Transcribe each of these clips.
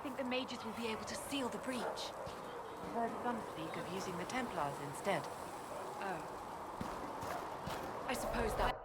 think the mages will be able to seal the breach? I heard some speak of using the Templars instead. Oh. I suppose that...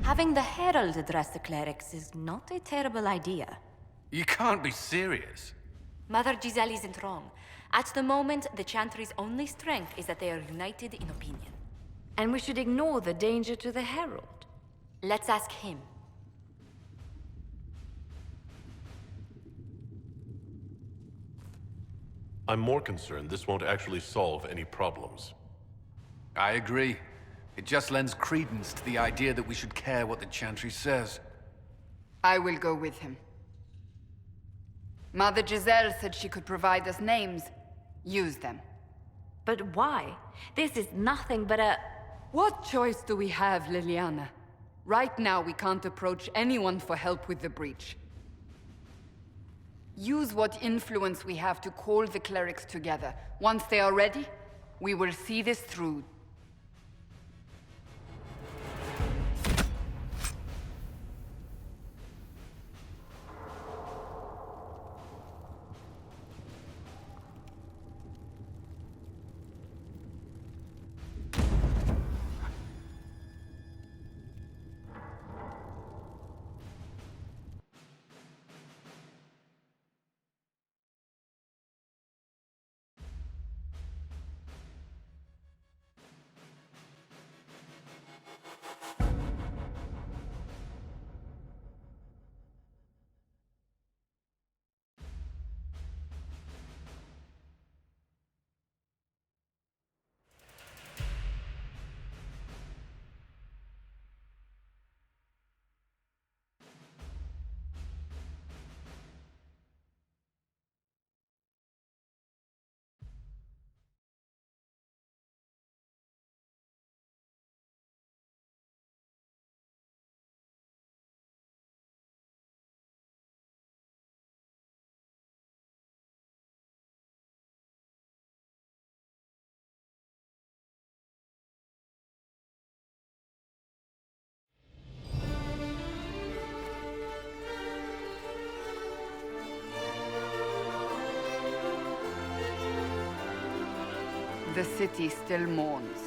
Having the Herald address the clerics is not a terrible idea. You can't be serious. Mother Giselle isn't wrong. At the moment, the Chantry's only strength is that they are united in opinion. And we should ignore the danger to the Herald. Let's ask him. I'm more concerned this won't actually solve any problems. I agree. It just lends credence to the idea that we should care what the Chantry says. I will go with him. Mother Giselle said she could provide us names. Use them. But why? This is nothing but a... What choice do we have, Liliana? Right now, we can't approach anyone for help with the breach. Use what influence we have to call the clerics together. Once they are ready, we will see this through. The city still mourns.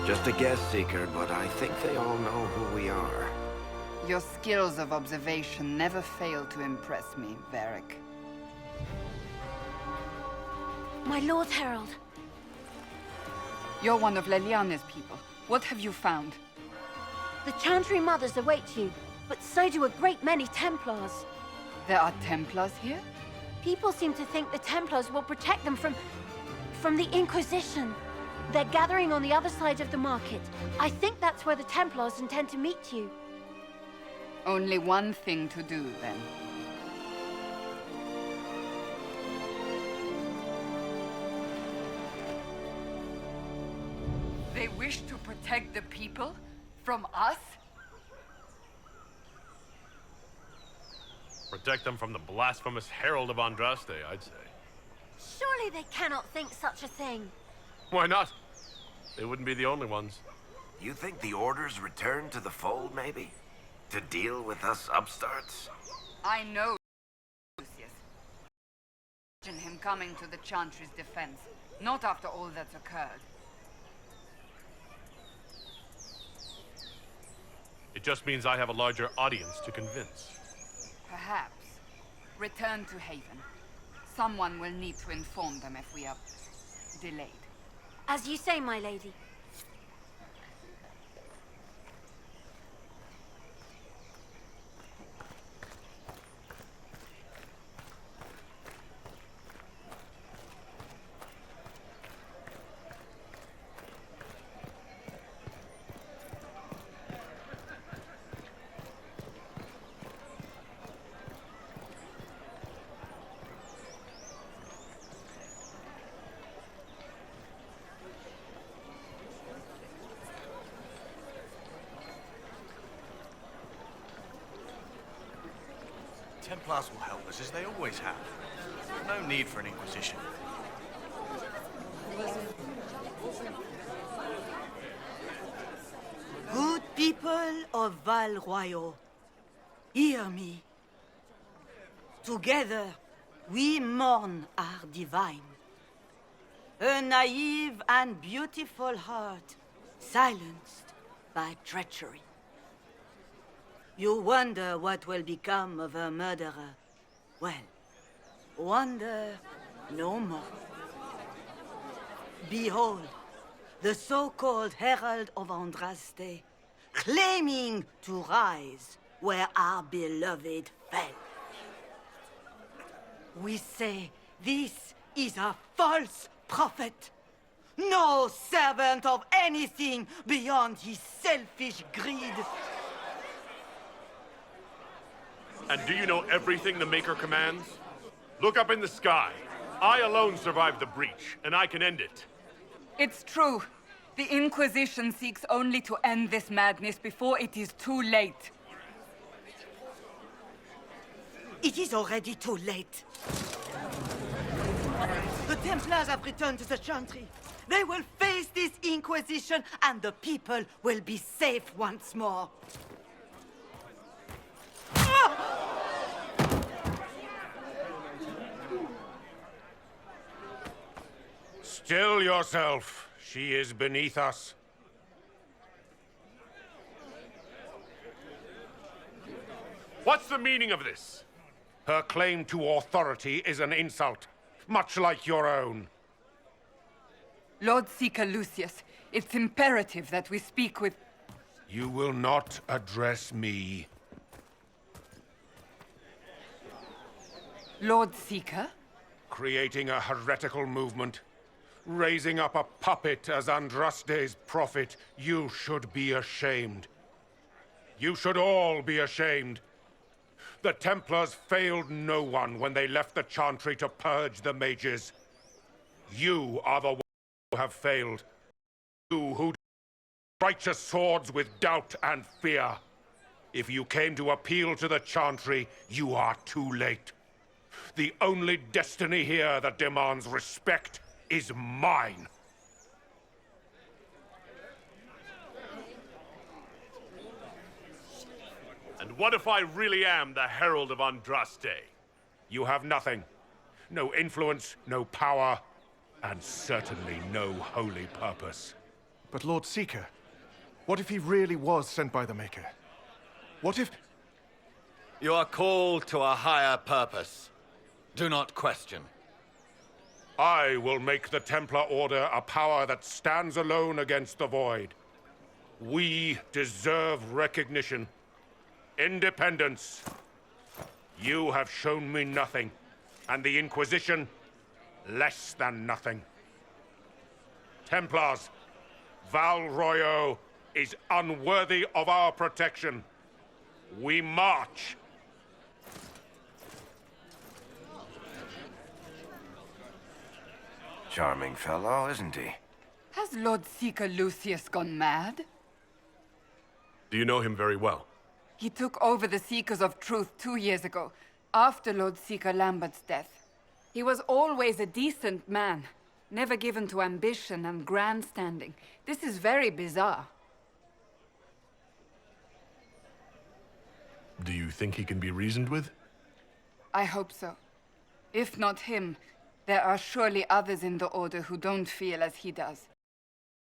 Just a guest seeker, but I think they all know who we are. Your skills of observation never fail to impress me, Varric. My Lord Herald. You're one of Leliana's people. What have you found? The Chantry Mothers await you, but so do a great many Templars. There are Templars here? People seem to think the Templars will protect them from the Inquisition. They're gathering on the other side of the market. I think that's where the Templars intend to meet you. Only one thing to do, then. wish to protect the people from us? Protect them from the blasphemous Herald of Andraste, I'd say. Surely they cannot think such a thing. Why not? They wouldn't be the only ones. You think the Order's returned to the fold, maybe? To deal with us upstarts? I know, Lucius. Imagine him coming to the Chantry's defense, not after all that's occurred. It just means I have a larger audience to convince. Perhaps. Return to Haven. Someone will need to inform them if we are delayed. As you say, my lady. Templars will help us, as they always have. No need for an Inquisition. Good people of Val Royal, hear me. Together, we mourn our divine. A naive and beautiful heart, silenced by treachery. You wonder what will become of a murderer. Well, wonder no more. Behold, the so-called Herald of Andraste, claiming to rise where our beloved fell. We say this is a false prophet. No servant of anything beyond his selfish greed. And do you know everything the Maker commands? Look up in the sky. I alone survived the breach, and I can end it. It's true. The Inquisition seeks only to end this madness before it is too late. It is already too late. The Templars have returned to the Chantry. They will face this Inquisition, and the people will be safe once more. Still yourself. She is beneath us. What's the meaning of this? Her claim to authority is an insult, much like your own. Lord Seeker Lucius, it's imperative that we speak with... You will not address me. Lord Seeker? Creating a heretical movement. Raising up a puppet as Andraste's prophet. You should be ashamed. You should all be ashamed. The Templars failed no one when they left the Chantry to purge the mages. You are the ones who have failed. You who righteous swords with doubt and fear. If you came to appeal to the Chantry, you are too late. The only destiny here that demands respect is mine. And what if I really am the Herald of Andraste? You have nothing. No influence, no power, and certainly no holy purpose. But Lord Seeker, what if he really was sent by the Maker? What if... You are called to a higher purpose. Do not question. I will make the Templar Order a power that stands alone against the Void. We deserve recognition. Independence. You have shown me nothing, and the Inquisition, less than nothing. Templars, Val Royal is unworthy of our protection. We march. Charming fellow, isn't he? Has Has Lord Seeker Lucius gone mad? Do you know him very well? He took over the Seekers of Truth 2 years ago, after Lord Seeker Lambert's death. He was always a decent man, never given to ambition and grandstanding. This is very bizarre. Do you think he can be reasoned with? I hope so. If not him, there are surely others in the Order who don't feel as he does.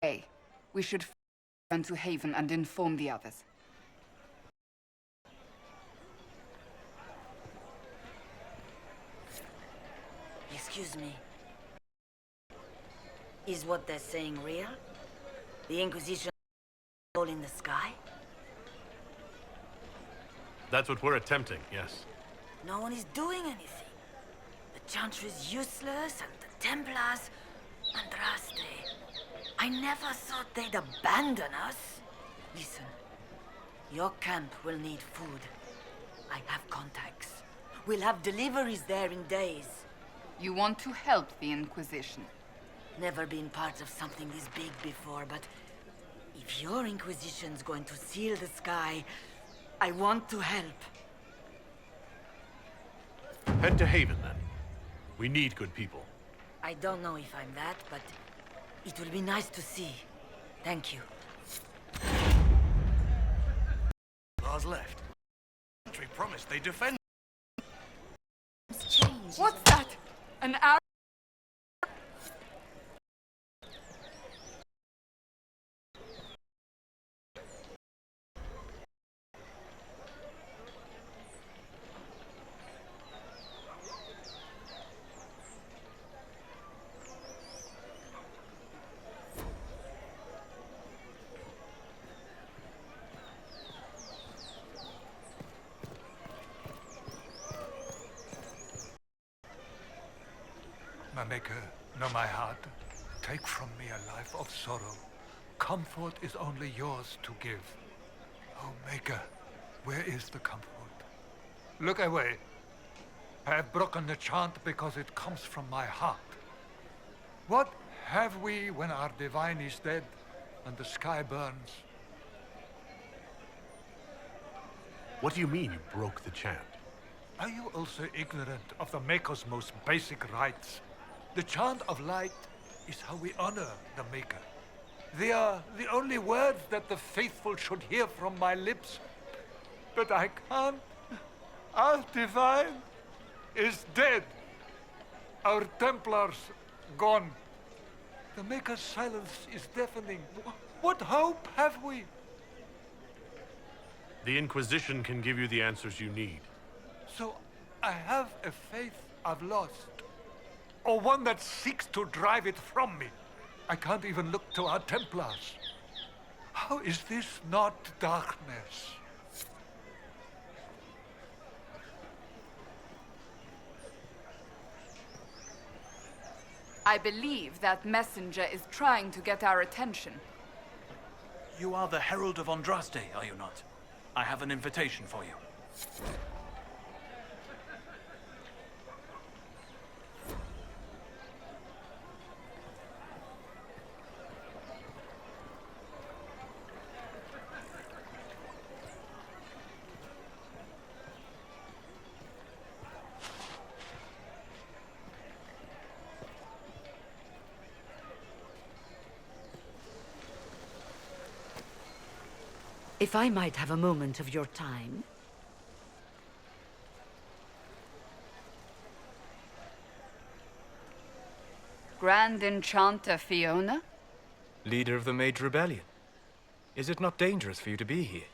Hey, we should return to Haven and inform the others. Excuse me. Is what they're saying real? The Inquisition all in the sky? That's what we're attempting, yes. No one is doing anything. The Chantry is useless, and the Templars... Andraste. I never thought they'd abandon us. Listen, your camp will need food. I have contacts. We'll have deliveries there in days. You want to help the Inquisition? Never been part of something this big before, but if your Inquisition's going to seal the sky, I want to help. Head to Haven, then. We need good people. I don't know if I'm that, but it will be nice to see. Thank you. Lars left. Country promised they defend. What's that? An arrow? My Maker, know my heart. Take from me a life of sorrow. Comfort is only yours to give. Oh, Maker, where is the comfort? Look away. I have broken the chant because it comes from my heart. What have we when our divine is dead and the sky burns? What do you mean you broke the chant? Are you also ignorant of the Maker's most basic rites? The chant of light is how we honor the Maker. They are the only words that the faithful should hear from my lips. But I can't. Our divine is dead. Our Templars gone. The Maker's silence is deafening. What hope have we? The Inquisition can give you the answers you need. So I have a faith I've lost. Or one that seeks to drive it from me. I can't even look to our Templars. How is this not darkness? I believe that messenger is trying to get our attention. You are the Herald of Andraste, are you not? I have an invitation for you. If I might have a moment of your time. Grand Enchanter Fiona? Leader of the Mage Rebellion. Is it not dangerous for you to be here?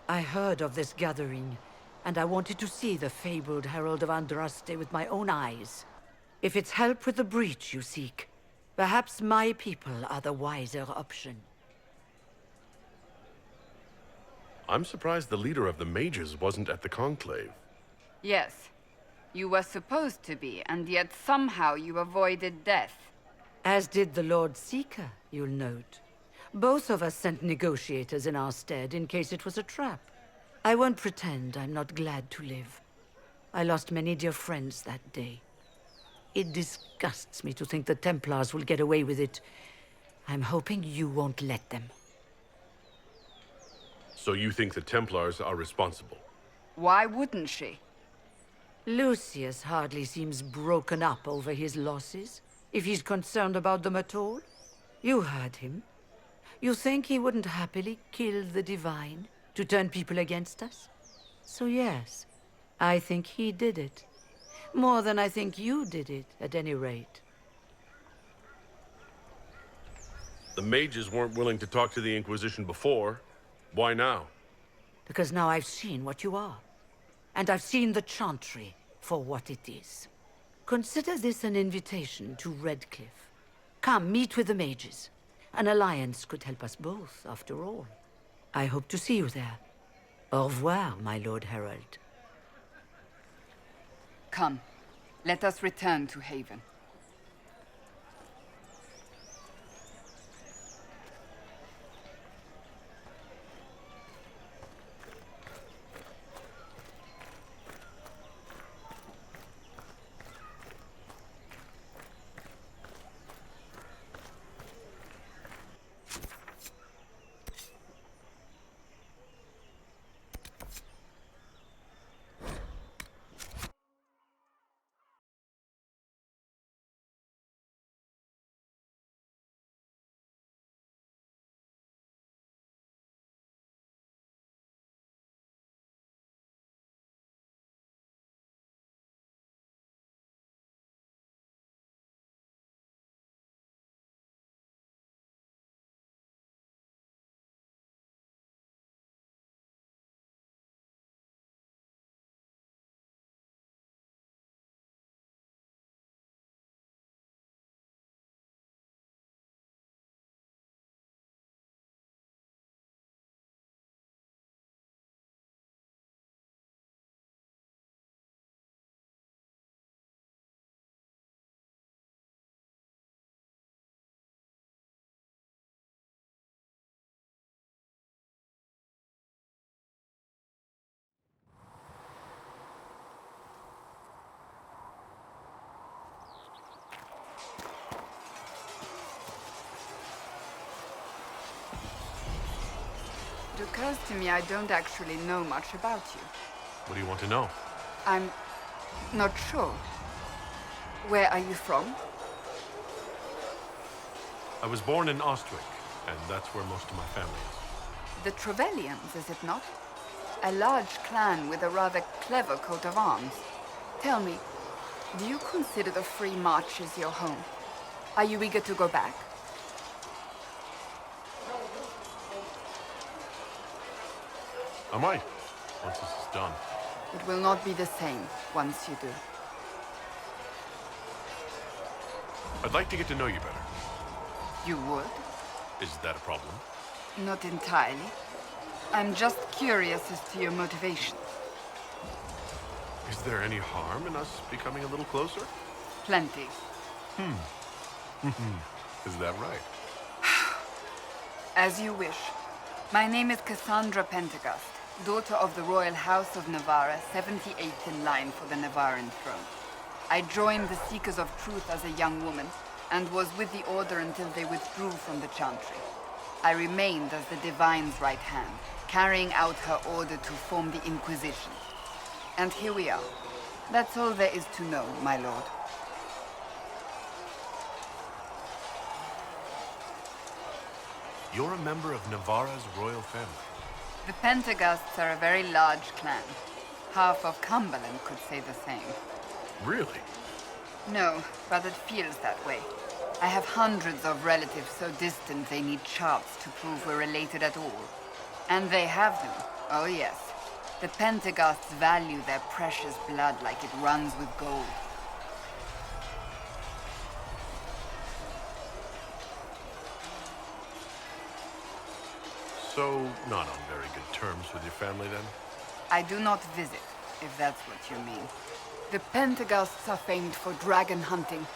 I heard of this gathering, and I wanted to see the fabled Herald of Andraste with my own eyes. If it's help with the breach you seek, perhaps my people are the wiser option. I'm surprised the leader of the mages wasn't at the conclave. Yes. You were supposed to be, and yet somehow you avoided death. As did the Lord Seeker, you'll note. Both of us sent negotiators in our stead in case it was a trap. I won't pretend I'm not glad to live. I lost many dear friends that day. It disgusts me to think the Templars will get away with it. I'm hoping you won't let them. So you think the Templars are responsible? Why wouldn't she? Lucius hardly seems broken up over his losses, if he's concerned about them at all. You heard him. You think he wouldn't happily kill the Divine to turn people against us? So yes, I think he did it. More than I think you did it, at any rate. The mages weren't willing to talk to the Inquisition before. Why now? Because now I've seen what you are. And I've seen the Chantry for what it is. Consider this an invitation to Redcliffe. Come, meet with the mages. An alliance could help us both, after all. I hope to see you there. Au revoir, my Lord Herald. Come, let us return to Haven. It occurs to me I don't actually know much about you. What do you want to know? I'm not sure. Where are you from? I was born in Ostwick, and that's where most of my family is. The Trevellians, is it not? A large clan with a rather clever coat of arms. Tell me, do you consider the Free Marches your home? Are you eager to go back? I might, once this is done. It will not be the same once you do. I'd like to get to know you better. You would? Is that a problem? Not entirely. I'm just curious as to your motivation. Is there any harm in us becoming a little closer? Plenty. Is that right? As you wish. My name is Cassandra Pendergast, daughter of the Royal House of Navarra, 78th in line for the Navarran throne. I joined the Seekers of Truth as a young woman, and was with the Order until they withdrew from the Chantry. I remained as the Divine's right hand, carrying out her order to form the Inquisition. And here we are. That's all there is to know, my lord. You're a member of Navarra's royal family. The Pendergasts are a very large clan. Half of Cumberland could say the same. Really? No, but it feels that way. I have hundreds of relatives so distant they need charts to prove we're related at all. And they have them. Oh yes. The Pendergasts value their precious blood like it runs with gold. So, not on very good terms with your family then? I do not visit, if that's what you mean. The Pendergasts are famed for dragon hunting,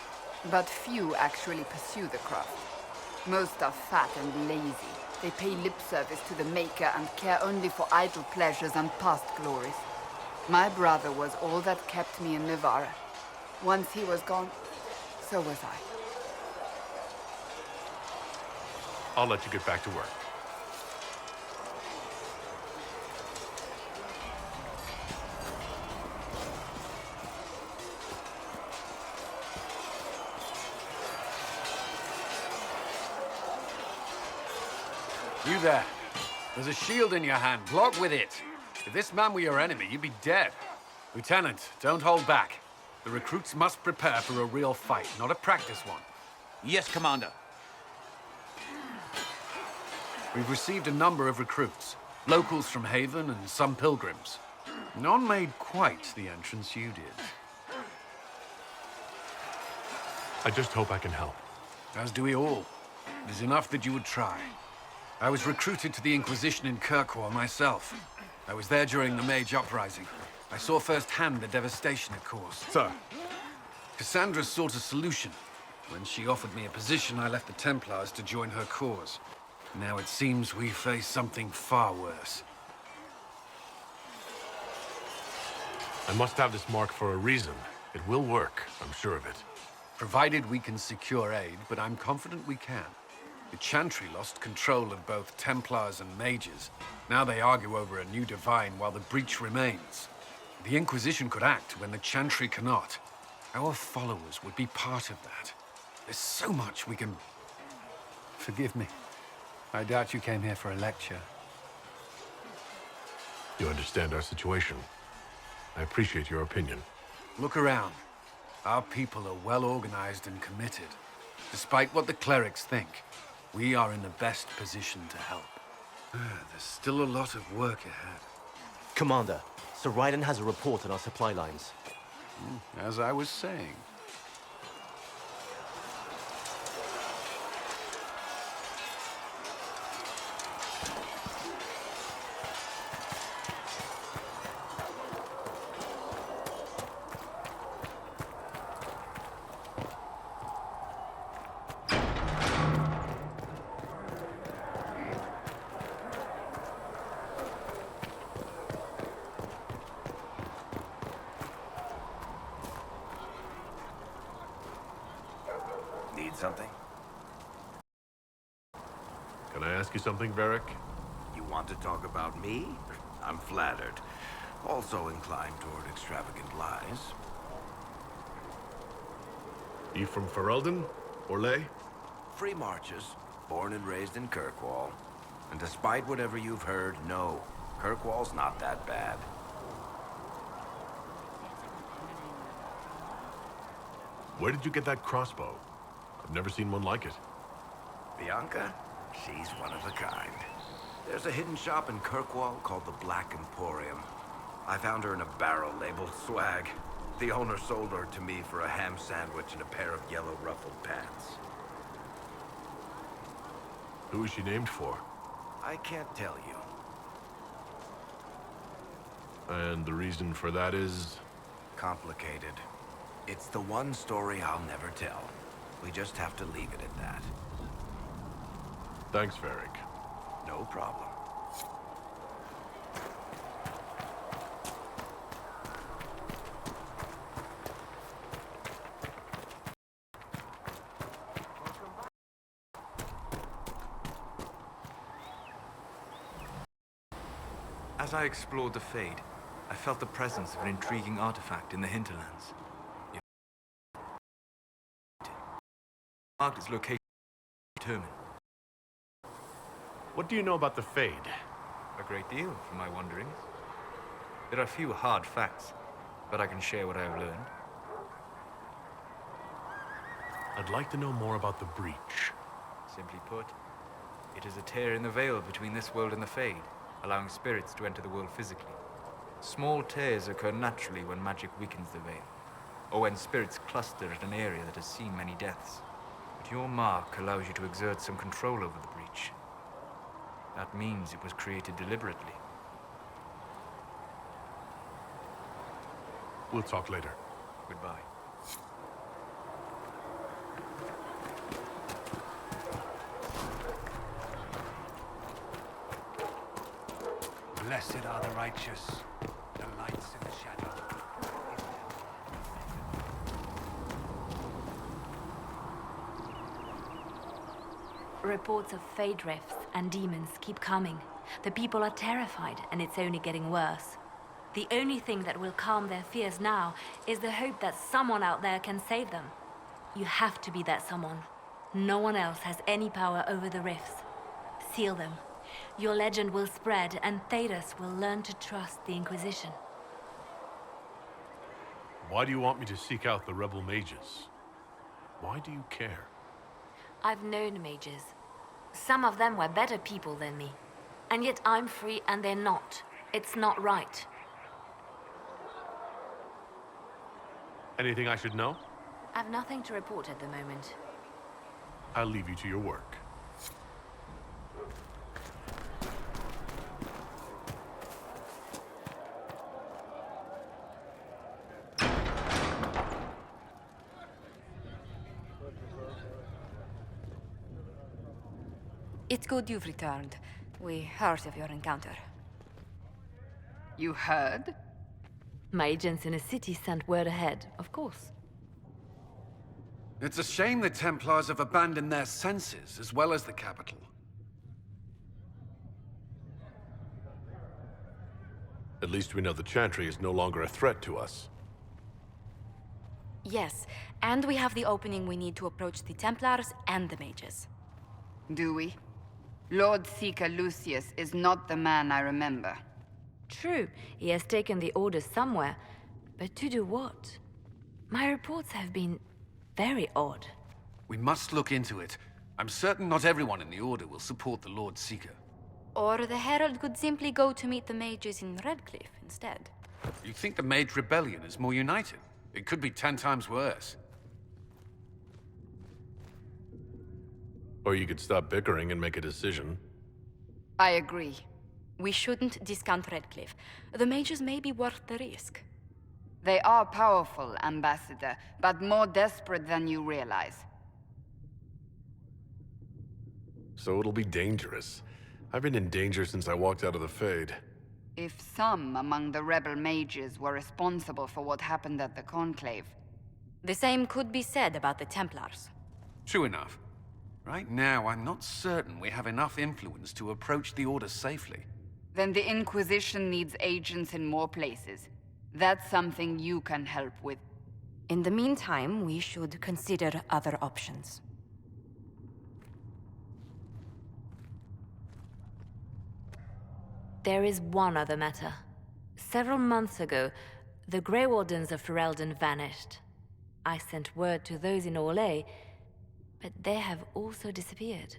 but few actually pursue the craft. Most are fat and lazy. They pay lip service to the Maker and care only for idle pleasures and past glories. My brother was all that kept me in Navarra. Once he was gone, so was I. I'll let you get back to work. You there. There's a shield in your hand. Block with it. If this man were your enemy, you'd be dead. Lieutenant, don't hold back. The recruits must prepare for a real fight, not a practice one. Yes, Commander. We've received a number of recruits. Locals from Haven and some pilgrims. None made quite the entrance you did. I just hope I can help. As do we all. It is enough that you would try. I was recruited to the Inquisition in Kirkwall myself. I was there during the Mage Uprising. I saw firsthand the devastation it caused. Sir. Cassandra sought a solution. When she offered me a position, I left the Templars to join her cause. Now it seems we face something far worse. I must have this mark for a reason. It will work, I'm sure of it. Provided we can secure aid, but I'm confident we can. The Chantry lost control of both Templars and Mages. Now they argue over a new divine while the breach remains. The Inquisition could act when the Chantry cannot. Our followers would be part of that. There's so much we can... Forgive me. I doubt you came here for a lecture. You understand our situation. I appreciate your opinion. Look around. Our people are well organized and committed. Despite what the clerics think, we are in the best position to help. There's still a lot of work ahead. Commander, Sir Raiden has a report on our supply lines. As I was saying. Need something? Can I ask you something, Varric? You want to talk about me? I'm flattered. Also inclined toward extravagant lies. You from Ferelden? Orlais? Free marches, born and raised in Kirkwall. And despite whatever you've heard, no, Kirkwall's not that bad. Where did you get that crossbow? I've never seen one like it. Bianca? She's one of a kind. There's a hidden shop in Kirkwall called the Black Emporium. I found her in a barrel labeled swag. The owner sold her to me for a ham sandwich and a pair of yellow ruffled pants. Who is she named for? I can't tell you. And the reason for that is? Complicated. It's the one story I'll never tell. We just have to leave it at that. Thanks, Varric. No problem. As I explored the Fade, I felt the presence of an intriguing artifact in the hinterlands. Marked its location determined. What do you know about the Fade? A great deal, from my wanderings. There are few hard facts, but I can share what I have learned. I'd like to know more about the breach. Simply put, it is a tear in the veil between this world and the Fade, allowing spirits to enter the world physically. Small tears occur naturally when magic weakens the veil, or when spirits cluster at an area that has seen many deaths. But your mark allows you to exert some control over the breach. That means it was created deliberately. We'll talk later. Goodbye. Blessed are the righteous, the lights in the shadow. Reports of fade rifts and demons keep coming. The people are terrified, and it's only getting worse. The only thing that will calm their fears now is the hope that someone out there can save them. You have to be that someone. No one else has any power over the rifts. Seal them. Your legend will spread, and Thedas will learn to trust the Inquisition. Why do you want me to seek out the rebel mages? Why do you care? I've known mages. Some of them were better people than me. And yet I'm free and they're not. It's not right. Anything I should know? I've nothing to report at the moment. I'll leave you to your work. It's good you've returned. We heard of your encounter. You heard? My agents in the city sent word ahead, of course. It's a shame the Templars have abandoned their senses, as well as the capital. At least we know the Chantry is no longer a threat to us. Yes, and we have the opening we need to approach the Templars and the mages. Do we? Lord Seeker Lucius is not the man I remember. True, he has taken the orders somewhere, but to do what? My reports have been very odd. We must look into it. I'm certain not everyone in the Order will support the Lord Seeker. Or the Herald could simply go to meet the mages in Redcliffe instead. You think the Mage Rebellion is more united? It could be 10 times worse. Or you could stop bickering and make a decision. I agree. We shouldn't discount Redcliffe. The mages may be worth the risk. They are powerful, Ambassador, but more desperate than you realize. So it'll be dangerous. I've been in danger since I walked out of the Fade. If some among the rebel mages were responsible for what happened at the Conclave... The same could be said about the Templars. True enough. Right now, I'm not certain we have enough influence to approach the Order safely. Then the Inquisition needs agents in more places. That's something you can help with. In the meantime, we should consider other options. There is one other matter. Several months ago, the Grey Wardens of Ferelden vanished. I sent word to those in Orlais, but they have also disappeared.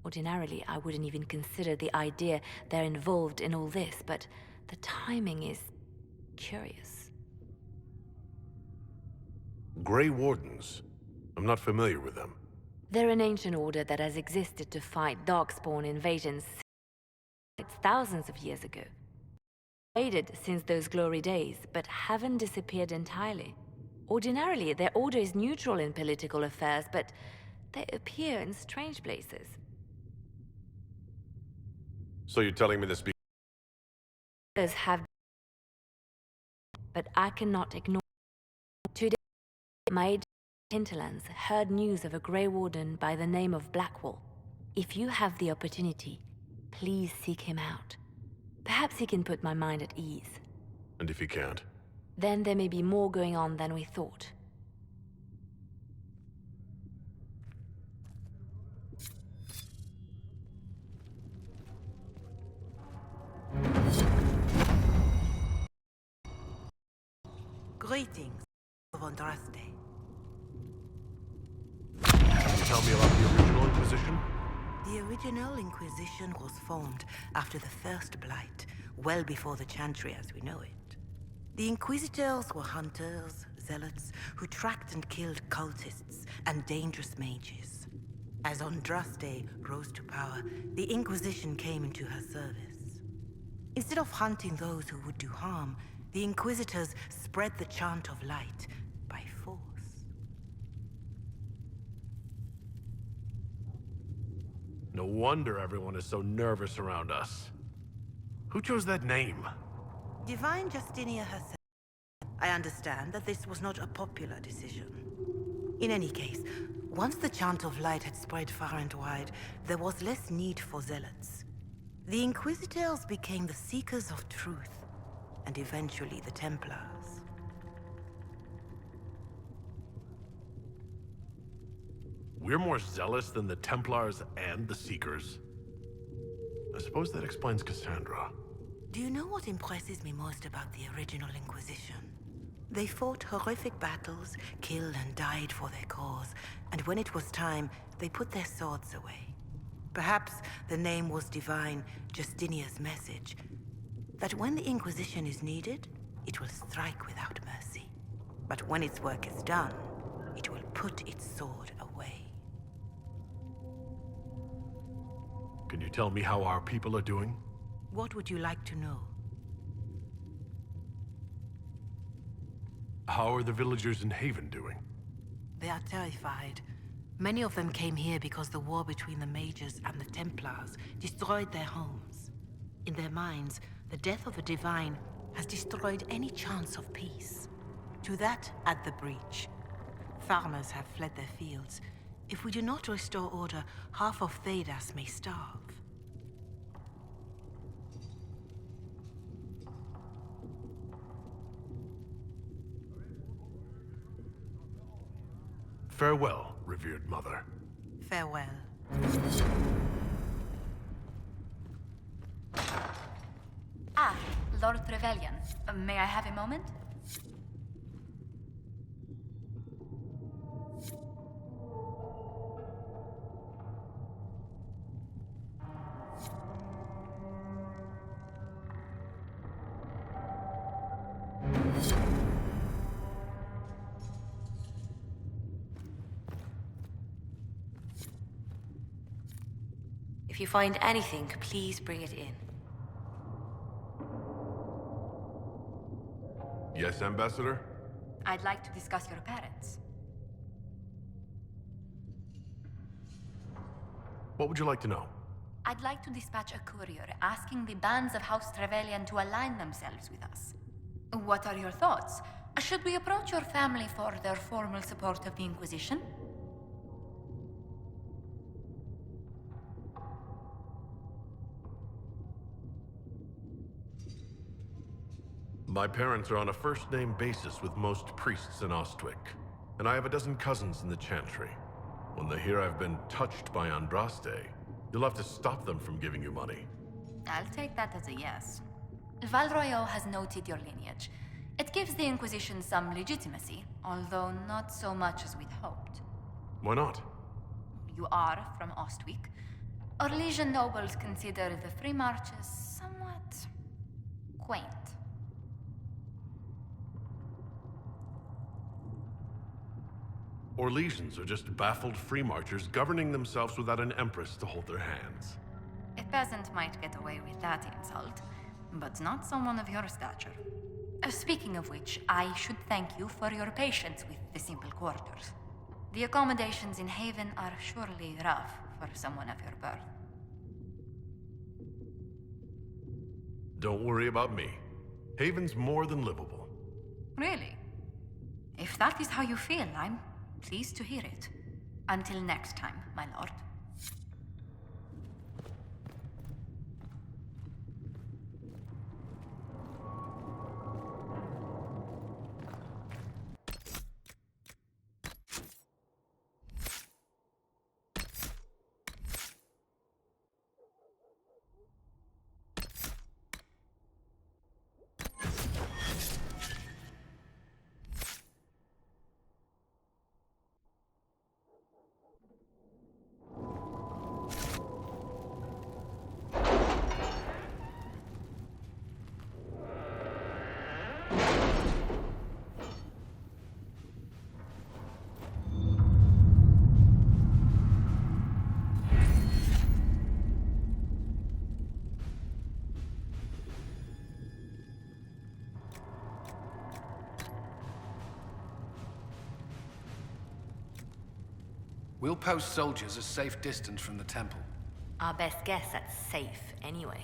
Ordinarily, I wouldn't even consider the idea they're involved in all this, but the timing is curious. Grey Wardens? I'm not familiar with them. They're an ancient order that has existed to fight Darkspawn invasions thousands of years ago. Faded since those glory days, but haven't disappeared entirely. Ordinarily, their order is neutral in political affairs, but they appear in strange places. So you're telling me this Others have, but I cannot ignore. Today, my agent Hinterlands heard news of a Grey Warden by the name of Blackwall. If you have the opportunity, please seek him out. Perhaps he can put my mind at ease. And if he can't? Then there may be more going on than we thought. Greetings of Andraste. Can you tell me about the original Inquisition? The original Inquisition was formed after the First Blight, well before the Chantry as we know it. The Inquisitors were hunters, zealots, who tracked and killed cultists and dangerous mages. As Andraste rose to power, the Inquisition came into her service. Instead of hunting those who would do harm, the Inquisitors spread the chant of light by force. No wonder everyone is so nervous around us. Who chose that name? Divine Justinia herself. I understand that this was not a popular decision. In any case, Once the chant of light had spread far and wide, there was less need for zealots. The Inquisitors became the seekers of truth, and eventually the Templars. We're more zealous than the Templars and the Seekers. I suppose that explains Cassandra. Do you know what impresses me most about the original Inquisition? They fought horrific battles, killed and died for their cause, and when it was time, they put their swords away. Perhaps the name was divine, Justinia's message, that when the Inquisition is needed, it will strike without mercy. But when its work is done, it will put its sword away. Can you tell me how our people are doing? What would you like to know? How are the villagers in Haven doing? They are terrified. Many of them came here because the war between the Mages and the Templars destroyed their homes. In their minds, the death of a divine has destroyed any chance of peace. To that, add the breach. Farmers have fled their fields. If we do not restore order, half of Thedas may starve. Farewell, revered mother. Farewell. Ah, Lord Trevelyan. May I have a moment? If you find anything, please bring it in. Yes, Ambassador? I'd like to discuss your parents. What would you like to know? I'd like to dispatch a courier asking the bands of House Trevelyan to align themselves with us. What are your thoughts? Should we approach your family for their formal support of the Inquisition? My parents are on a first-name basis with most priests in Ostwick, and I have a dozen cousins in the Chantry. When they hear I've been touched by Andraste, you'll have to stop them from giving you money. I'll take that as a yes. Valroyo has noted your lineage. It gives the Inquisition some legitimacy, although not so much as we'd hoped. Why not? You are from Ostwick. Orlesian nobles consider the free marches somewhat quaint. Orlesians are just baffled free marchers governing themselves without an empress to hold their hands. A peasant might get away with that insult, but not someone of your stature. Speaking of which, I should thank you for your patience with the simple quarters. The accommodations in Haven are surely rough for someone of your birth. Don't worry about me. Haven's more than livable. Really? If that is how you feel, I'm pleased to hear it. Until next time, my lord. We'll post soldiers a safe distance from the temple. Our best guess at safe, anyway.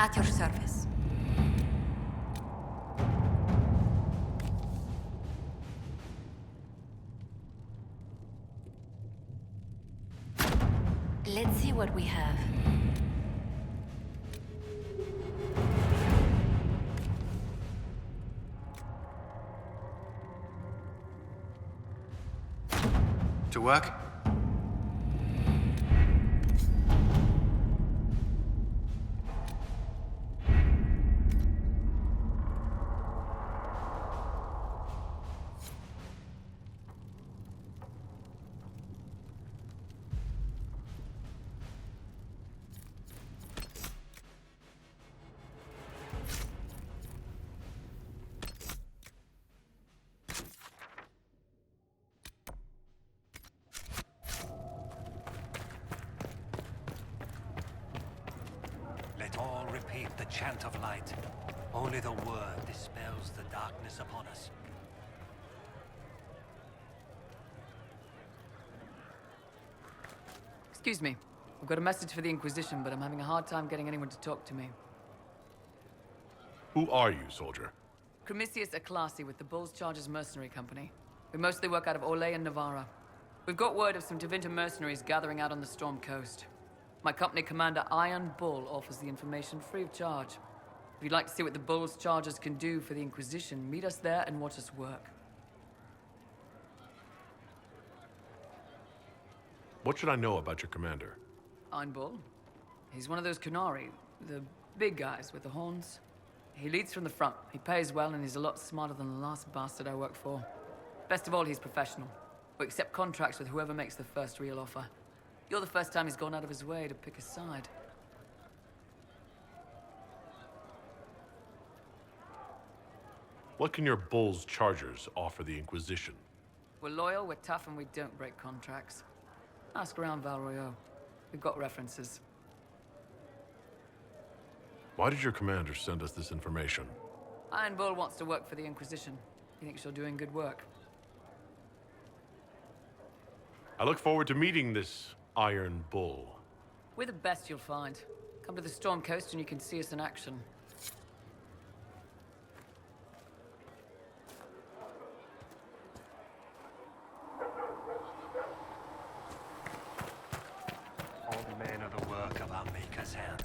At your service. Let's see what we have. To work? Let all repeat the chant of light. Only the word dispels the darkness upon us. Excuse me. I've got a message for the Inquisition, but I'm having a hard time getting anyone to talk to me. Who are you, soldier? Cremisius Aclasi with the Bulls Chargers Mercenary Company. We mostly work out of Orlais and Navarra. We've got word of some Tevinter mercenaries gathering out on the Storm Coast. My company commander, Iron Bull, offers the information free of charge. If you'd like to see what the Bulls Chargers can do for the Inquisition, meet us there and watch us work. What should I know about your commander? Iron Bull? He's one of those Kunari, the big guys with the horns. He leads from the front, he pays well, and he's a lot smarter than the last bastard I worked for. Best of all, he's professional. We accept contracts with whoever makes the first real offer. You're the first time he's gone out of his way to pick a side. What can your Bulls Chargers offer the Inquisition? We're loyal, we're tough, and we don't break contracts. Ask around Val Royeaux. We've got references. Why did your commander send us this information? Iron Bull wants to work for the Inquisition. He thinks you're doing good work. I look forward to meeting this Iron Bull. We're the best you'll find. Come to the Storm Coast and you can see us in action. All men are the work of our Maker's hand.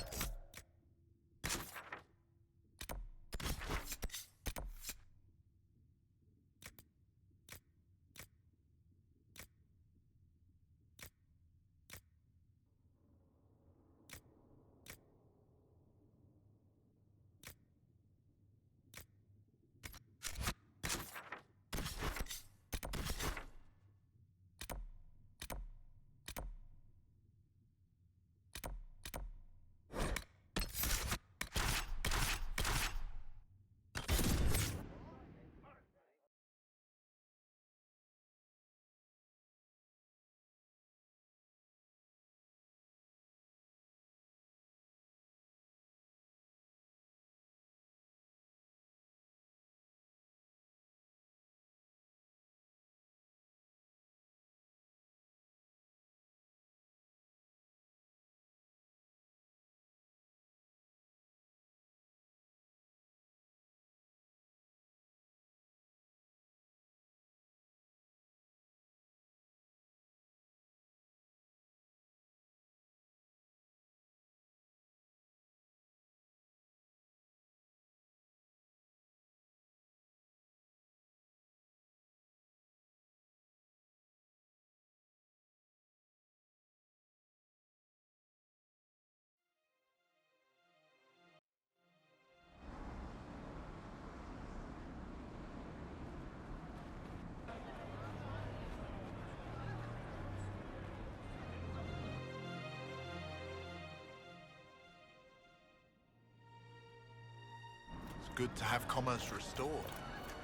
Good to have commerce restored.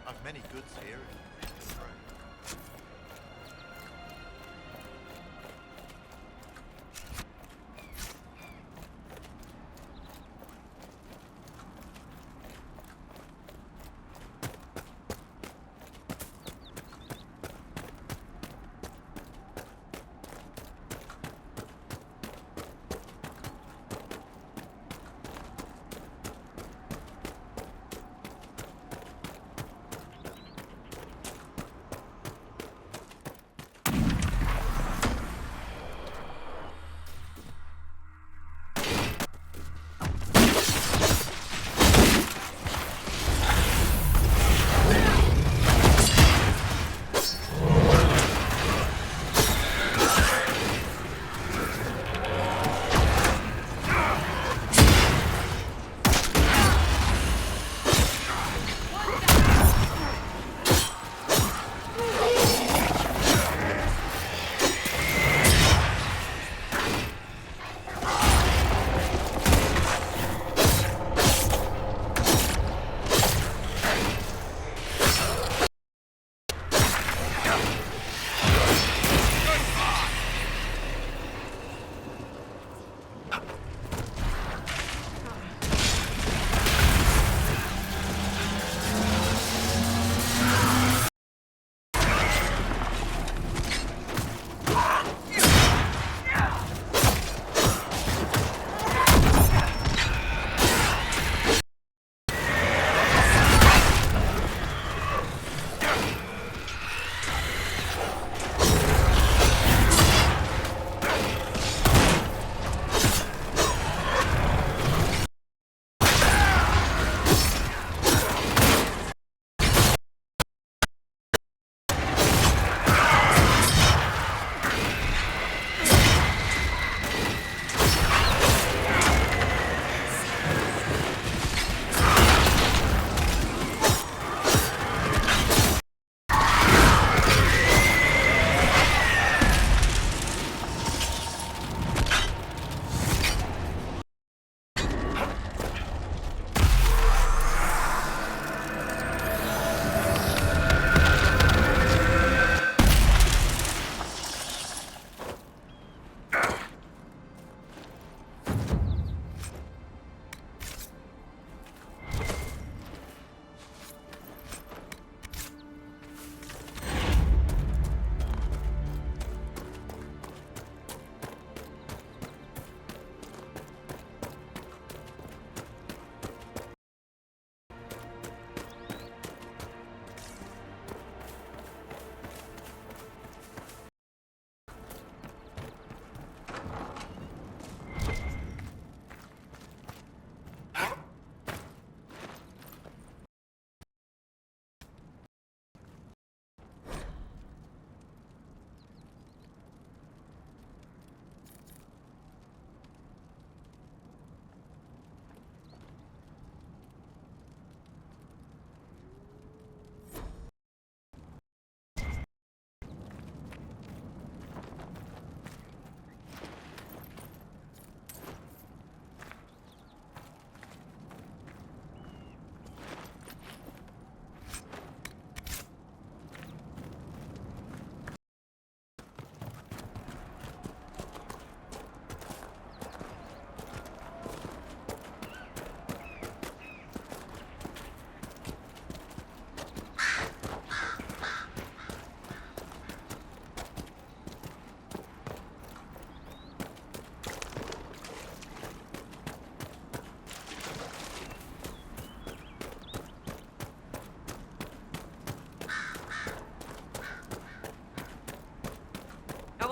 I've many goods here.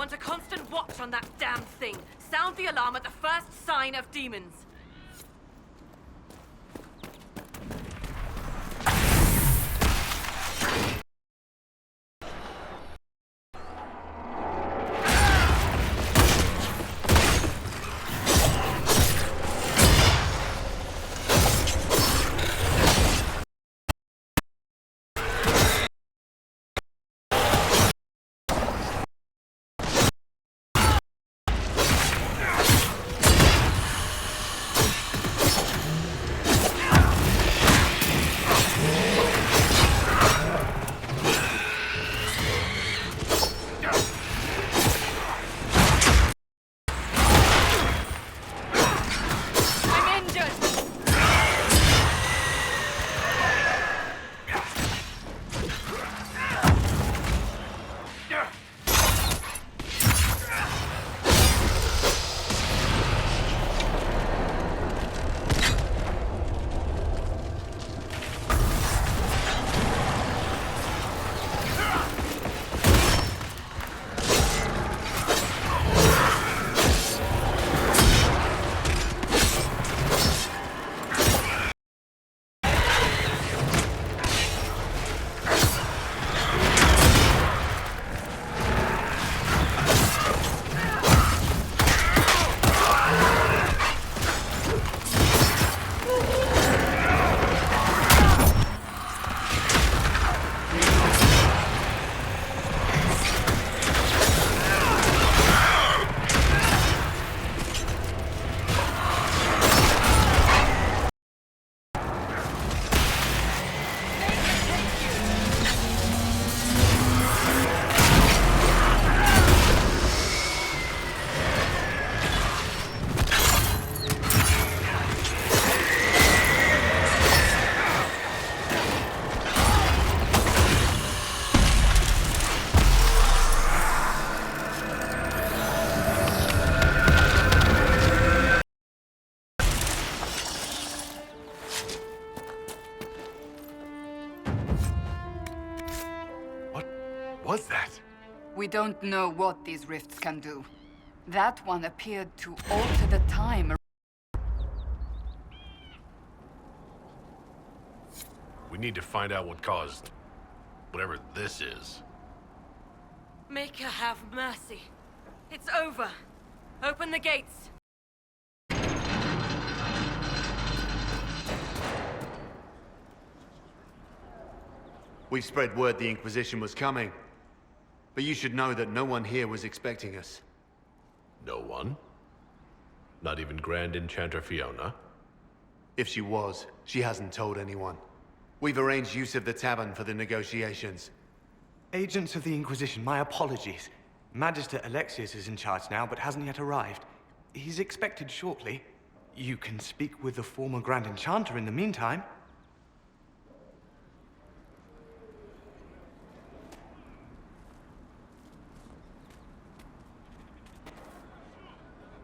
want a constant watch on that damn thing. Sound the alarm at the first sign of demons. Was that? We don't know what these rifts can do. That one appeared to alter the time. We need to find out what caused whatever this is. Maker have mercy. It's over. Open the gates. We spread word the Inquisition was coming. But you should know that no one here was expecting us. No one? Not even Grand Enchanter Fiona? If she was, she hasn't told anyone. We've arranged use of the tavern for the negotiations. Agents of the Inquisition, my apologies. Magister Alexius is in charge now, but hasn't yet arrived. He's expected shortly. You can speak with the former Grand Enchanter in the meantime.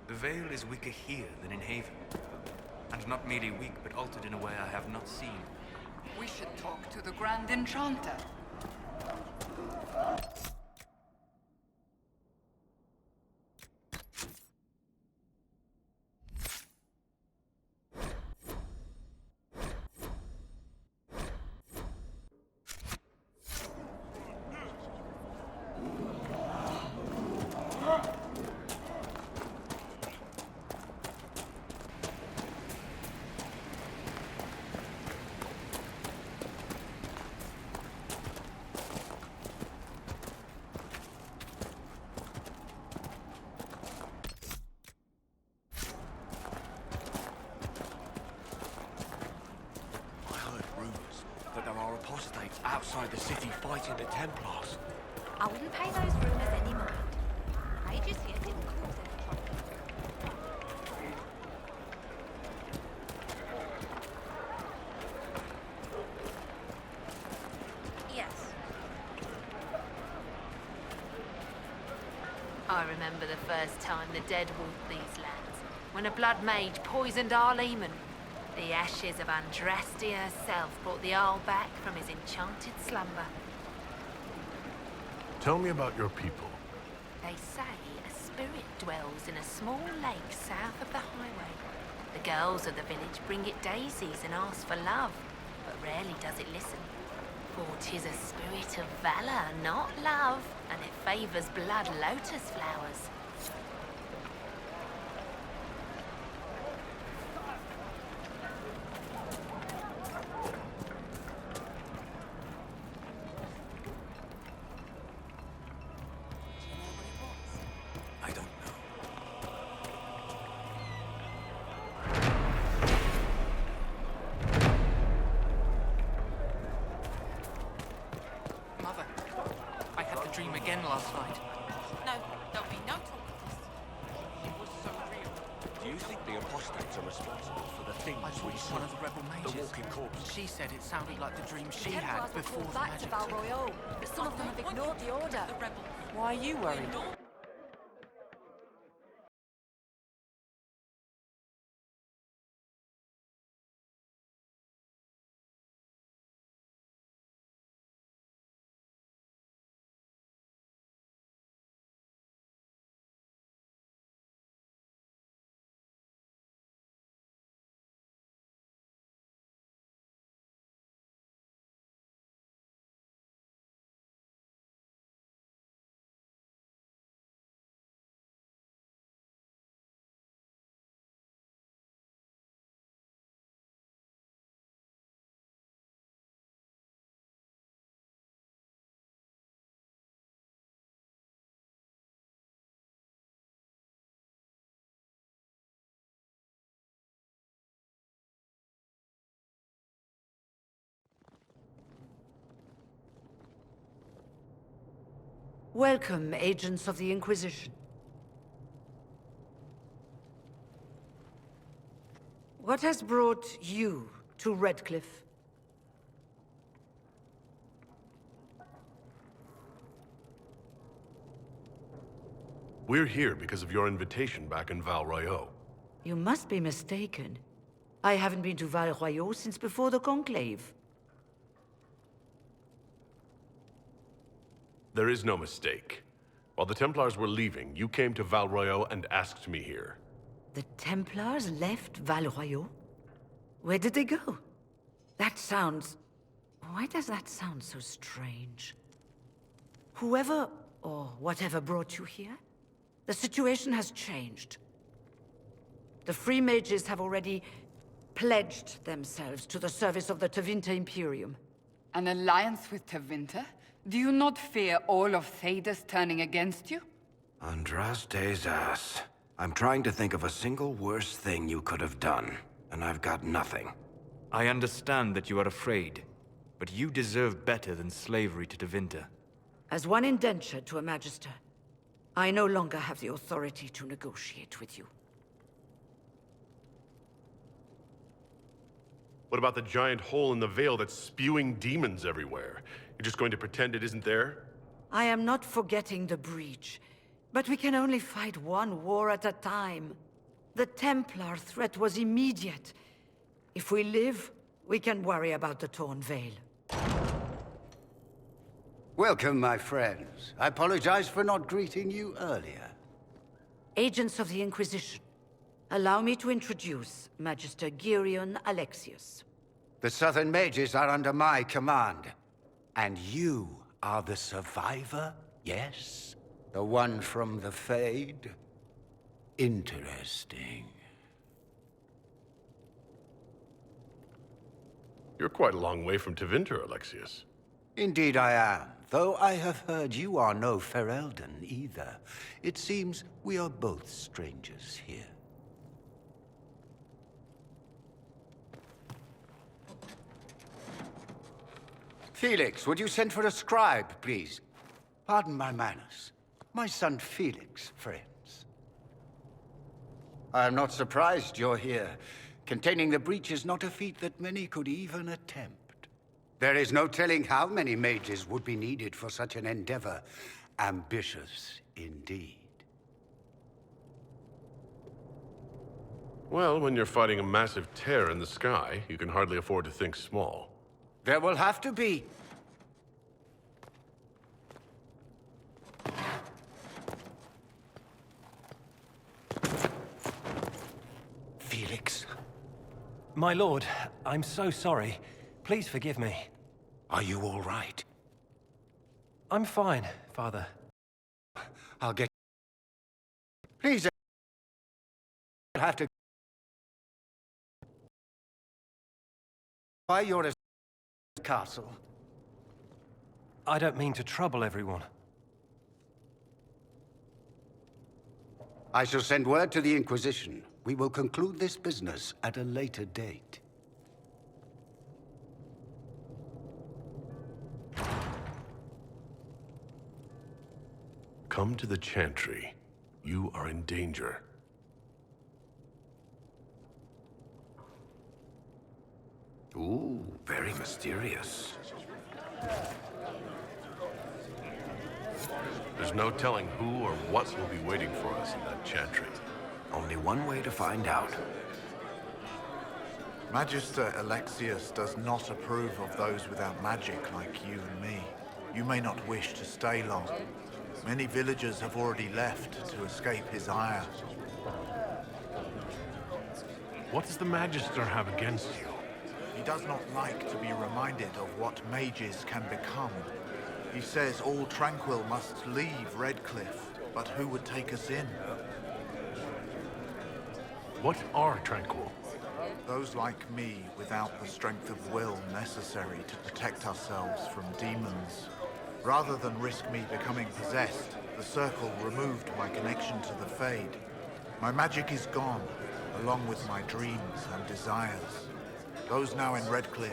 The veil is weaker here than in Haven. And not merely weak, but altered in a way I have not seen. We should talk to the Grand Enchanter. Apostates outside the city fighting the Templars. I wouldn't pay those rumors any mind. Mages here didn't cause any trouble. Yes. I remember the first time the dead walked these lands, when a blood mage poisoned our leman. The ashes of Andraste herself brought the Jarl back from his enchanted slumber. Tell me about your people. They say a spirit dwells in a small lake south of the highway. The girls of the village bring it daisies and ask for love, but rarely does it listen. For 'tis a spirit of valor, not love, and it favors blood lotus flowers. Mother, I had the dream again last night. No, there'll be no talk of this. It was so real. Do you think the apostates are responsible for the things I we watched saw? one of the rebel mages. The walking corpse. She said it sounded like the dream she Templars had were before called the back to magic Val took. Royale, but some of them have ignored the order. The rebels. Why are you worried? Welcome, agents of the Inquisition. What has brought you to Redcliffe? We're here because of your invitation back in Val Royale. You must be mistaken. I haven't been to Val Royale since before the Conclave. There is no mistake. While the Templars were leaving, you came to Val Royale and asked me here. The Templars left Val Royale? Where did they go? That sounds... Why does that sound so strange? Whoever or whatever brought you here, the situation has changed. The Free Mages have already pledged themselves to the service of the Tevinter Imperium. An alliance with Tevinter? Do you not fear all of Thedas turning against you? Andraste's ass. I'm trying to think of a single worse thing you could have done, and I've got nothing. I understand that you are afraid, but you deserve better than slavery to Tevinter. As one indentured to a Magister, I no longer have the authority to negotiate with you. What about the giant hole in the veil that's spewing demons everywhere? You're just going to pretend it isn't there? I am not forgetting the breach, but we can only fight one war at a time. The Templar threat was immediate. If we live, we can worry about the torn veil. Welcome, my friends. I apologize for not greeting you earlier. Agents of the Inquisition, allow me to introduce Magister Girion Alexius. The Southern Mages are under my command. And you are the survivor, yes? The one from the Fade? Interesting. You're quite a long way from Tevinter, Alexius. Indeed I am, though I have heard you are no Ferelden either. It seems we are both strangers here. Felix, would you send for a scribe, please? Pardon my manners. My son Felix, friends. I am not surprised you're here. Containing the breach is not a feat that many could even attempt. There is no telling how many mages would be needed for such an endeavor. Ambitious indeed. Well, when you're fighting a massive tear in the sky, you can hardly afford to think small. There will have to be. My lord, I'm so sorry. Please forgive me. Are you all right? I'm fine, Father. I'll get... Please, I'll have to... Why you're a castle? I don't mean to trouble everyone. I shall send word to the Inquisition. We will conclude this business at a later date. Come to the Chantry. You are in danger. Ooh, very mysterious. There's no telling who or what will be waiting for us in that Chantry. Only one way to find out. Magister Alexius does not approve of those without magic like you and me. You may not wish to stay long. Many villagers have already left to escape his ire. What does the Magister have against you? He does not like to be reminded of what mages can become. He says all tranquil must leave Redcliffe, but who would take us in? What are tranquil? Those like me without the strength of will necessary to protect ourselves from demons. Rather than risk me becoming possessed, the Circle removed my connection to the Fade. My magic is gone, along with my dreams and desires. Those now in Redcliffe